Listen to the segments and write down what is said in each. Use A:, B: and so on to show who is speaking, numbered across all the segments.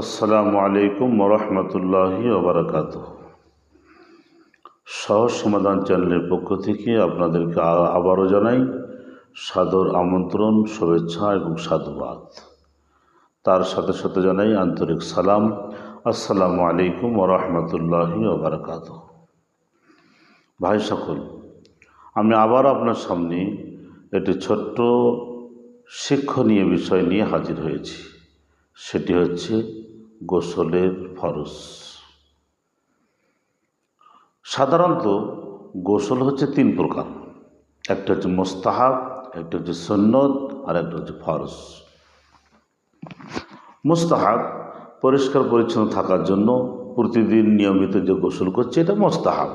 A: আসসালামু আলাইকুম ওরহমতুল্লাহি ওবরাকাতুহ। সহজ সমাধান চ্যানেলের পক্ষ থেকে আপনাদেরকে আবারও জানাই সাদর আমন্ত্রণ, শুভেচ্ছা এবং সাধুবাদ। তার সাথে সাথে জানাই আন্তরিক সালাম, আসসালামু আলাইকুম ওরহমতুল্লাহি ওবরাকাতুহ। ভাই সকল, আমি আবার আপনার সামনে একটি ছোট্ট শিক্ষণীয় বিষয় নিয়ে হাজির হয়েছি। সেটি হচ্ছে গোসলের ফরজ। সাধারণত গোসল হচ্ছে তিন প্রকার। একটা হচ্ছে মুস্তাহাব, একটা হচ্ছে সুন্নত, আর একটা হচ্ছে ফরজ। মুস্তাহাব পরিষ্কার পরিচ্ছন্ন থাকার জন্য প্রতিদিন নিয়মিত যে গোসল করছে, এটা মুস্তাহাব।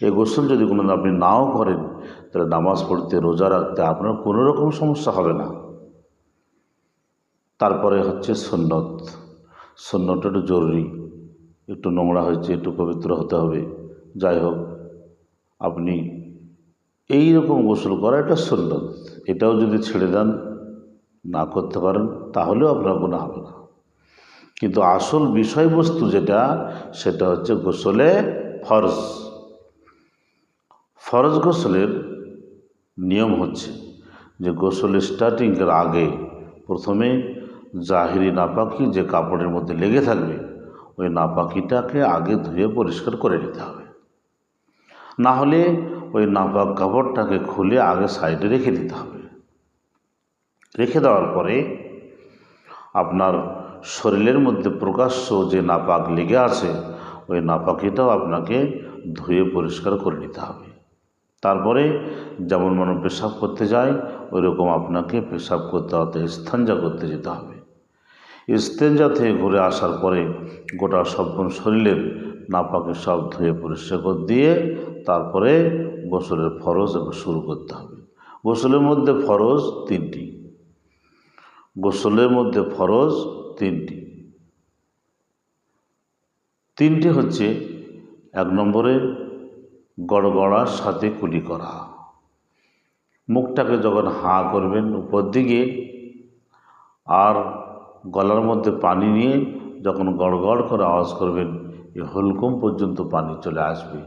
A: এই গোসল যদি কোনো আপনি নাও করেন, তাহলে নামাজ পড়তে, রোজা রাখতে আপনার কোনো রকম সমস্যা হবে না। তারপরে হচ্ছে সুন্নত। সুন্নতটা একটু জরুরি, একটু নোংরা হয়েছে, একটু পবিত্র হতে হবে। যাই হোক, আপনি এই রকম গোসল করা এটা সুন্নত। এটাও যদি ছেড়ে দেন, না করতে পারেন, তাহলেও আপনার গুনাহ হবে না। কিন্তু আসল বিষয়বস্তু যেটা, সেটা হচ্ছে গোসলে ফরজ। ফরজ গোসলের নিয়ম হচ্ছে যে গোসলের স্টার্টিংয়ের আগে প্রথমে জাহিরি নাপাকি যে কাপড়ের মধ্যে লেগে থাকবে, ওই নাপাকিটাকে আগে ধুয়ে পরিষ্কার করে নিতে হবে। না হলে ওই নাপাক কাপড়টাকে খুলে আগে সাইডে রেখে দিতে হবে। রেখে দেওয়ার পরে আপনার শরীরের মধ্যে প্রকাশ্য যে নাপাক লেগে আছে, ওই নাপাকিটাও আপনাকে ধুয়ে পরিষ্কার করে নিতে হবে। তারপরে যেমন মানুষ পেশাব করতে যায়, ওই রকম আপনাকে পেশাব করতে হতে, ইস্তেঞ্জা করতে যেতে হবে। ইস্তেঞ্জা থেকে ঘুরে আসার পরে গোটা সম্পূর্ণ শরীরের নাপাকি সব ধুয়ে পরিষ্কার করে দিয়ে তারপরে গোসলের ফরজ শুরু করতে হবে। গোসলের মধ্যে ফরজ তিনটি। গোসলের মধ্যে ফরজ তিনটি হচ্ছে, এক নম্বরে গড়গড়ার সাথে কুলি করা। মুখটাকে যখন হাঁ করবেন উপর দিকে, আর গলার মধ্যে পানি নিয়ে যখন গড়গড় করে আওয়াজ করবেন, এই হলকুম পর্যন্ত পানি চলে আসবে,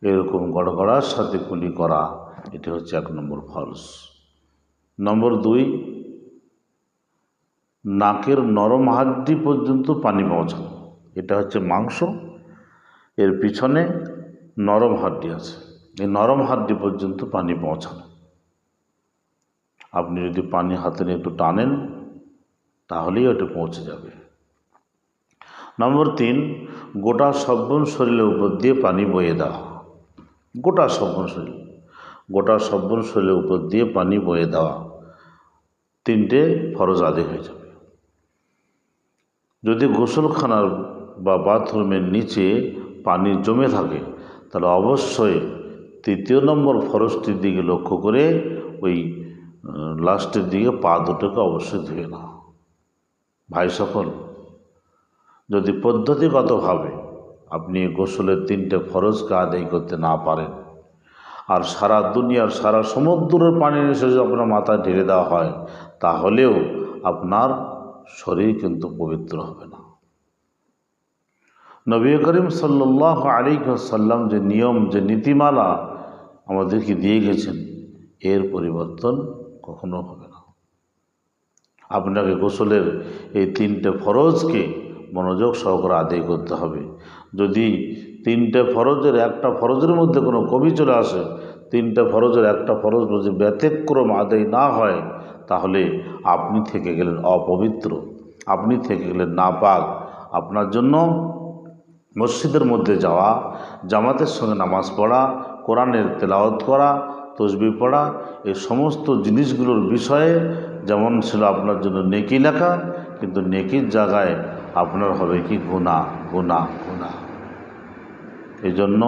A: এরকম গড়গড়ার সাথে কুলি করা, এটি হচ্ছে এক নম্বর ফরজ। নম্বর দুই, নাকের নরম হাড্ডি পর্যন্ত পানি পৌঁছানো। এটা হচ্ছে মাংস, এর পিছনে নরম হাড্ডি আছে, এই নরম হাড্ডি পর্যন্ত পানি পৌঁছানো। আপনি যদি পানি হাতে নিয়ে একটু টানেন, তাহলেই ওটা পৌঁছে যাবে। নম্বর তিন, গোটা সম্পূর্ণ শরীরের উপর দিয়ে পানি বয়ে দেওয়া। গোটা সম্পূর্ণ শরীরের উপর দিয়ে পানি বয়ে দেওয়া। তিনটে ফরজ আদায় হয়ে যাবে। যদি গোসলখানার বা বাথরুমের নিচে পানি জমে থাকে, তাহলে অবশ্যই তৃতীয় নম্বর ফরজটির দিকে লক্ষ্য করে ওই লাস্টের দিকে পা দুটোকে অবশ্যই ধুয়ে নাও। ভাই সকল, যদি পদ্ধতিগতভাবে আপনি গোসলের তিনটে ফরজকে আদায় করতে না পারেন, আর সারা দুনিয়ার সারা সমুদ্রের পানি এসে যদি আপনার মাথায় ঢেলে দেওয়া হয়, তাহলেও আপনার শরীর কিন্তু পবিত্র হবে না। নবী করিম সাল্লাল্লাহু আলাইহি ওয়াসাল্লাম যে নিয়ম, যে নীতিমালা আমাদেরকে দিয়ে গেছেন, এর পরিবর্তন কখনো হবে না। আপনাকে গোসলের এই তিনটে ফরজকে মনোযোগ সহকারে আদায় করতে হবে। যদি তিনটে ফরজের একটা ফরজের মধ্যে কোনো কমি চলে আসে, তিনটে ফরজের একটা ফরজ যদি ব্যতিক্রম আদায় না হয়, তাহলে আপনি থেকে গেলেন অপবিত্র, আপনি থেকে গেলেন নাপাক। আপনার জন্য মসজিদের মধ্যে যাওয়া, জামাতের সঙ্গে নামাজ পড়া, কোরআনের তেলাওয়াত করা, তসবিহ পড়া, এই সমস্ত জিনিসগুলোর বিষয়ে যেমন ছিল আপনার জন্য নেকি লেখা, কিন্তু নেকির জায়গায় আপনার হবে কি গুনাহ। এই জন্য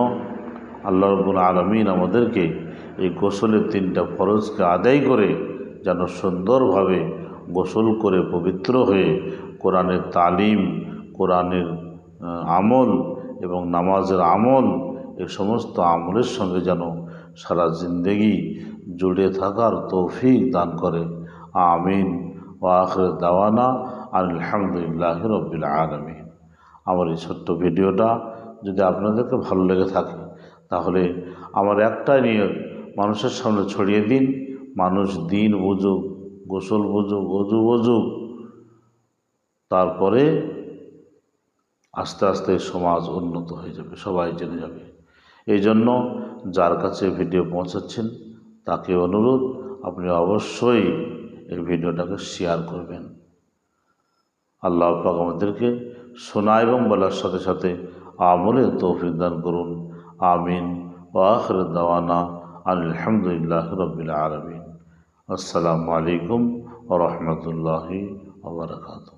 A: আল্লাহ রাব্বুল আলামিন আমাদেরকে এই গোসলের তিনটা ফরজকে আদায় করে যেন সুন্দরভাবে গোসল করে পবিত্র হয়ে কোরআনের তালিম, কোরআনের আমল এবং নামাজের আমল, এই সমস্ত আমলের সঙ্গে যেন সারা জিন্দেগি জুড়ে থাকার তৌফিক দান করে। আমিন। ওয়া আখির দাওয়ানা আলহামদুলিল্লাহি রাব্বিল আলামিন। আমার এই ছোট্ট ভিডিওটা যদি আপনাদেরকে ভালো লেগে থাকে তাহলে আমার একটাই নিয়ত, মানুষের সামনে ছড়িয়ে দিন। মানুষ দিন বুঝুক, গোসল বুঝুক, অজু বুঝুক, তারপরে আস্তে আস্তে সমাজ উন্নত হয়ে যাবে, সবাই জেনে যাবে। এই জন্য যার কাছে ভিডিও পৌঁছাচ্ছেন তাকে অনুরোধ, আপনি অবশ্যই এই ভিডিওটাকে শেয়ার করবেন। আল্লাহ পাক আমাদেরকে শোনা এবং বলার সাথে সাথে আমলের তৌফিক দান করুন। আমিন। ওয়া আখিরু দাওয়ানা আলহামদুলিল্লাহি রাব্বিল আলামিন। আসসালামু আলাইকুম ওয়া রাহমাতুল্লাহি ওয়া বারাকাতুহু।